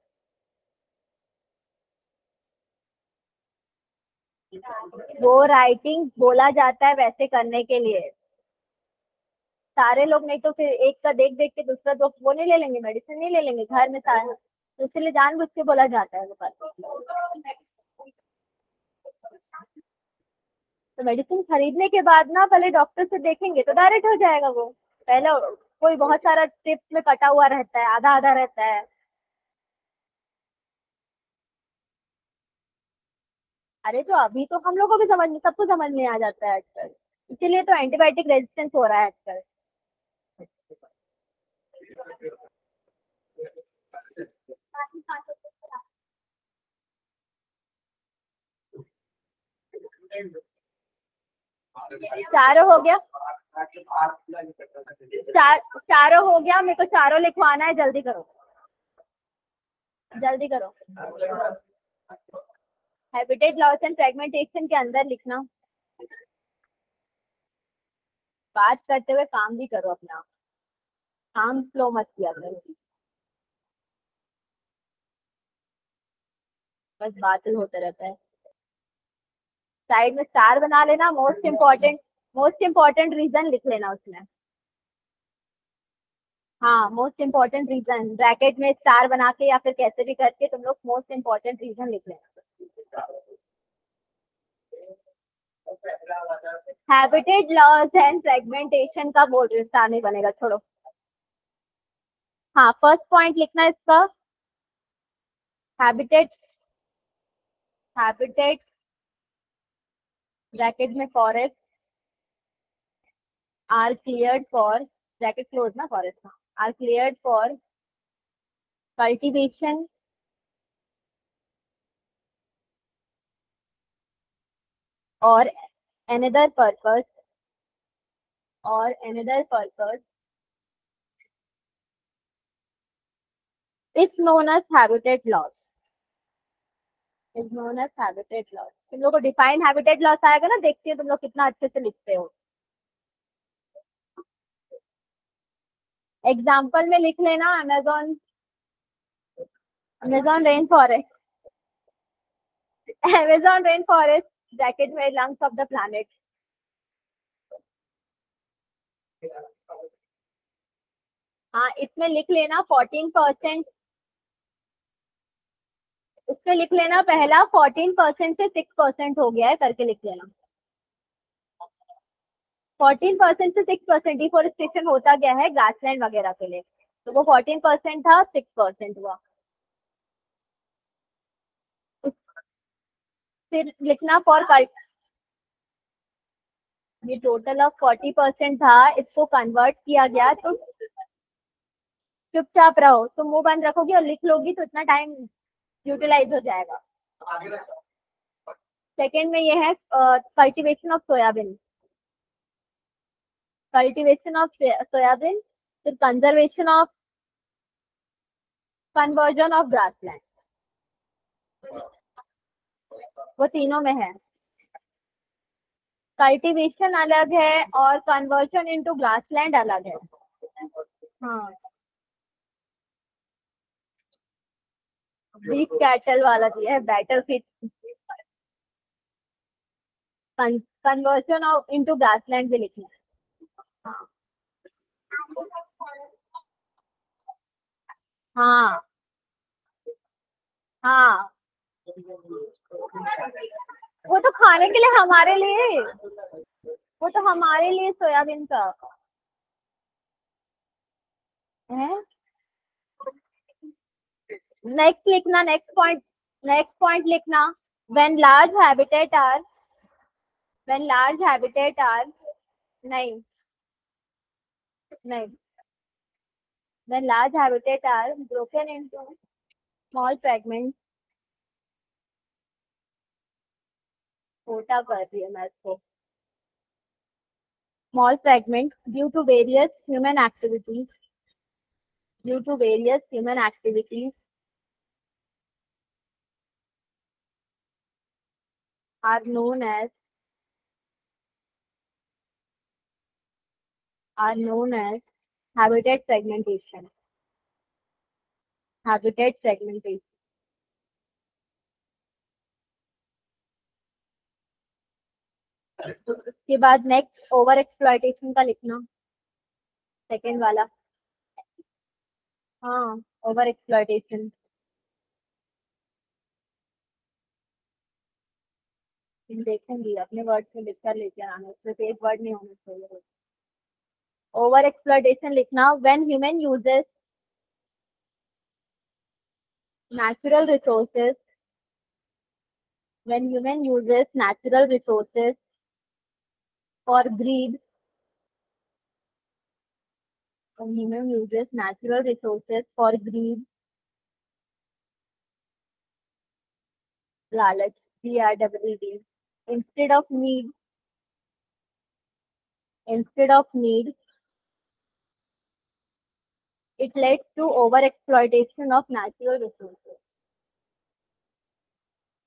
वो राइटिंग बोला जाता है वैसे करने के लिए। सारे लोग नहीं तो फिर एक का देख देख के दूसरा तो वो नहीं ले लेंगे, मेडिसिन नहीं ले लेंगे घर में सारे, तो इसलिए जानबूझ के बोला जाता है वो बात। तो मेडिसिन खरीदने के बाद ना पहले डॉक्टर से देखेंगे तो डायरेक्ट हो जाएगा वो। पहले कोई बहुत सारा स्टेप्स में कटा हुआ रहता है, आधा आधा रहता है। अरे तो अभी तो हम लोग को भी समझ में, सबको समझ में आ जाता है आजकल, इसीलिए तो एंटीबायोटिक रेजिस्टेंस हो रहा है आजकल। चारों हो गया, चारों हो गया, मेरे को चारों लिखवाना है, जल्दी करो जल्दी करो। हैबिटेट लॉस एंड फ्रेगमेंटेशन के अंदर लिखना। बात करते हुए काम भी करो अपना, काम स्लो मत किया करो, बस बातें होते रहता है। साइड में स्टार बना लेना, मोस्ट इम्पोर्टेंट रीजन लिख लेना उसमें। हाँ मोस्ट इम्पोर्टेंट रीजन ब्रैकेट में स्टार बना के या फिर कैसे भी करके तुम लोग मोस्ट इम्पोर्टेंट रीजन लिख लेना। हैबिटेट लॉस एंड फ्रेगमेंटेशन का बोर्ड स्टार नहीं बनेगा, छोड़ो। हाँ फर्स्ट पॉइंट लिखना है इसका। हैबिटेट, हैबिटेट ब्रैकेट में forest are cleared for, bracket close ना forest, are cleared for cultivation और another purpose, or another purpose is known as habitat loss, is known as habitat loss। तुम लोग को define habitat loss आएगा ना, देखती हो तुम लोग कितना अच्छे से लिखते हो। एग्जाम्पल में लिख लेना, Amazon, Amazon rain forest, Amazon rain forest bracket में लंग्स ऑफ द प्लैनेट। हाँ इसमें लिख लेना 14%, उसमें लिख लेना पहला 14% से 6% हो गया है करके लिख लेना। 14% से 6% डिफोरेस्टेशन होता गया है ग्रासलैंड वगैरह के लिए, तो वो 14% था 6% हुआ। फिर लिखना फॉर कल्ट, ये टोटल ऑफ 40% था, इसको कन्वर्ट किया गया, तो चुपचाप रहो, तुम मुंह बंद रखोगी और लिख लोगी तो इतना टाइम यूटिलाइज हो जाएगा। सेकेंड में ये है cultivation of soybean, cultivation of soybean, फिर conservation of, conversion of grassland, वो तीनों में है। कल्टीवेशन अलग है और कन्वर्जन इनटू ग्रासलैंड अलग है। हाँ बीफ कैटल वाला दिया है, battle feed, conversion of into grassland भी लिखना है। हाँ हाँ, वो तो खाने के लिए हमारे लिए, वो तो हमारे लिए सोयाबीन का है। नेक्स्ट लिखना, नेक्स्ट पॉइंट लिखना, when large habitat are, when large habitat are, नहीं नहीं, when large habitat are broken into, small fragment, छोटा कर दिया मैं इसको। Small fragment due to various human activities are known as habitat fragmentation. Habitat fragmentation. उसके बाद नेक्स्ट ओवर एक्सप्लॉयटेशन का लिखना, सेकेंड वाला। हाँ, ओवर एक्सप्लॉयटेशन। देखूंगी अपने वर्ड में लिख कर लेके आना, सिर्फ एक वर्ड नहीं होना चाहिए। ओवर एक्सप्लॉयटेशन लिखना, when human uses natural resources when human uses natural resources for greed when human uses natural resources for greed, lalach, GRWD, instead of need, it leads to over exploitation of natural resources.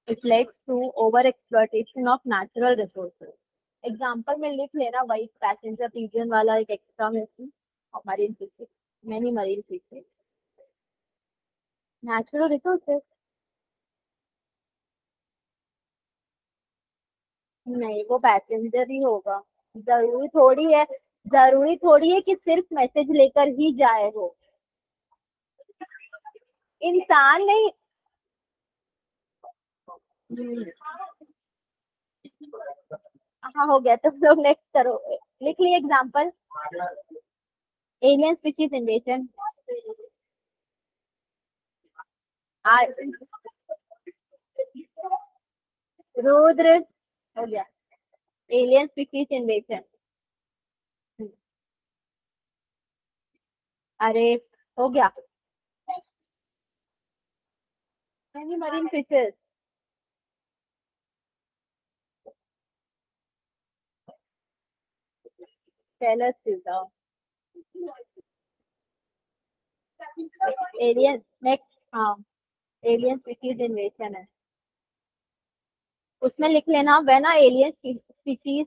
It leads to over exploitation of natural resources. Example में लिख लेना, वही passenger pigeon वाला एक extra में marine fishes, many marine fishes, natural resources. नहीं, वो passenger ही होगा। जरूरी थोड़ी है कि सिर्फ मैसेज लेकर ही जाए वो, इंसान नहीं। हाँ, हो गया, तुम लोग नेक्स्ट करो। लिख लिए example. Alien species invasion, Rudra, हो गया। एलियन स्पीशीज इन्वेजन, अरे हो गया। Many marine fishes, alien next. हाँ, एलियन स्पीशीज इन्वेजन है, उसमें लिख लेना व्हेन अ एलियन स्पीशीज,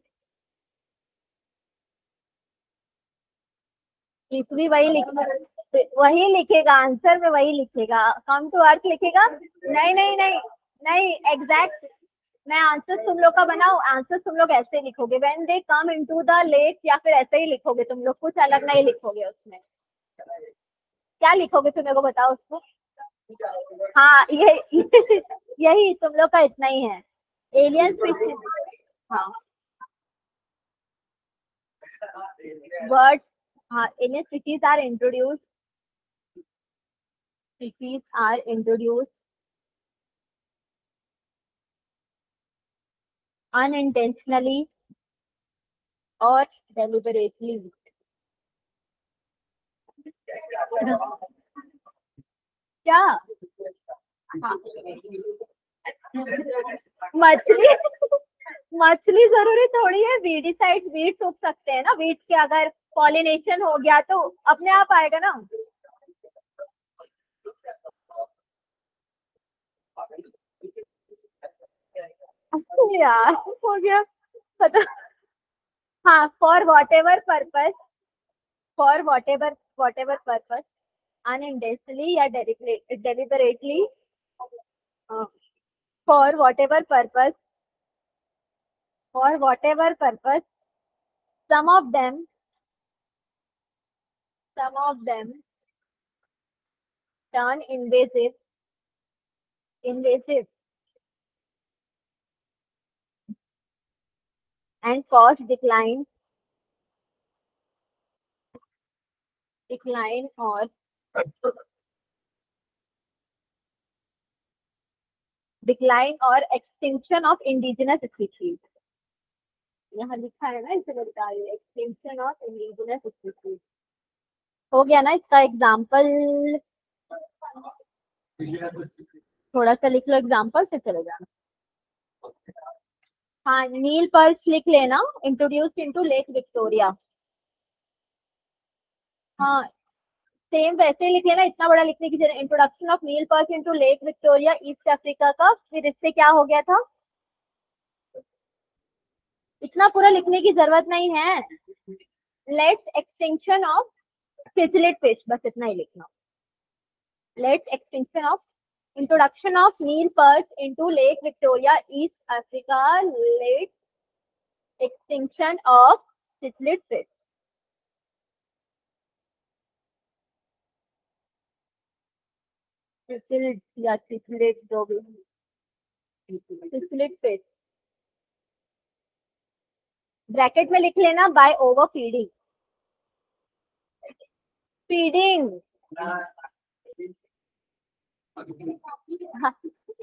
भी वही लिखेगा आंसर में, वही लिखेगा, कम टू अर्थ लिखेगा। नहीं नहीं नहीं नहीं, एग्जैक्ट। मैं आंसर तुम लोग का बनाऊ, आंसर तुम लोग ऐसे लिखोगे, when they come into the lake, या फिर ऐसे ही लिखोगे तुम लोग, कुछ अलग नहीं लिखोगे उसमें। क्या लिखोगे तुम मेरे को बताओ उसको। हाँ, ये यही तुम लोग का इतना ही है। एलियन स्पीशीज, हाँ, वर्ड, हाँ, alien species are introduced unintentionally or deliberately। क्या? हाँ, मछली मछली जरूरी थोड़ी है, वीडिसाइड वीड्स उग सकते हैं ना, वीड्स के अगर पॉलिनेशन हो गया तो अपने आप आएगा ना। यार हो गया, पता। हाँ, for what ever purpose unintentionally या deliberately, for whatever purpose for whatever purpose, some of them turn invasive and cause decline or extinction of indigenous species। यहाँ लिखा है ना, इसे बता रही है, एक्सटिंक्शन ऑफ इंडिजिनस स्पीशीज। हो गया ना इसका एग्जाम्पल। थोड़ा सा लिख लो एग्जाम्पल फिर चले जाना। हाँ, नील पर्च लिख लेना, इंट्रोड्यूस इनटू लेक विक्टोरिया। हाँ, सेम वैसे ही लिख लेना, इतना बड़ा लिखने की जरूरत। Introduction of Nile perch into Lake Victoria east Africa का, फिर इससे क्या हो गया था, इतना पूरा लिखने की जरूरत नहीं है। Let's extinction of cichlid fish, बस इतना ही लिखना। Let's extinction of, introduction of Nile perch into Lake Victoria east Africa, let's extinction of cichlid fish. Cichlid या सिचलेट जो भी, सिचलेट फिश ब्रैकेट में लिख लेना, बाय ओवर फीडिंग। फीडिंग, हाँ,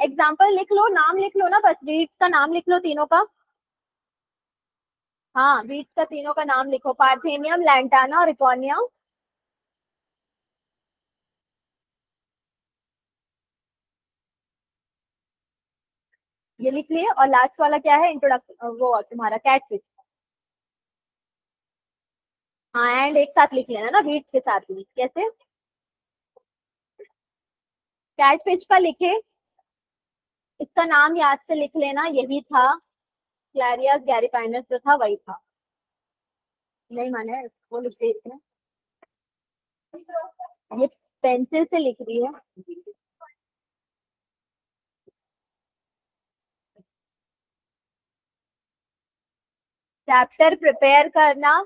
एग्जाम्पल लिख लो, नाम लिख लो ना, बस वीड्स का नाम लिख लो तीनों का। हाँ, वीड्स का तीनों का नाम लिखो, पार्थेनियम, लैंटाना और इकोनिया। ये लिख लिए, और लास्ट वाला क्या है, इंट्रोडक्शन, वो तुम्हारा कैटफिश। हाँ, एंड एक साथ लिख लेना ना वीड्स के साथ ही। कैसे, कैटफिश का लिखे, इसका नाम याद से लिख लेना, यही था, क्लैरियस गैरीपाइनस जो था वही था। नहीं माने, वो लिख दे इसमें, ये पेंसिल से लिख रही है। चैप्टर प्रिपेयर करना,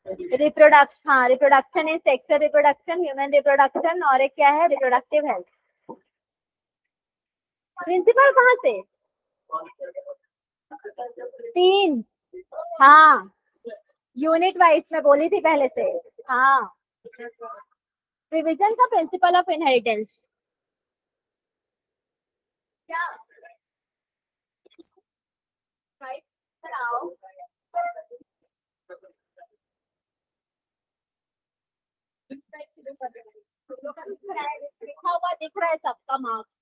रिप्रोडक्शन, हाँ, reproduction is sexual reproduction, human reproduction, और एक क्या है, रिप्रोडक्टिव हेल्थ। प्रिंसिपल कहाँ से, तीन, हाँ, यूनिट वाइज में बोली थी पहले से। हाँ, रिवीजन का प्रिंसिपल ऑफ इनहेरिटेंस। क्या, राइट कराओ। लिखा हुआ दिख रहा है सबका मार्क्स।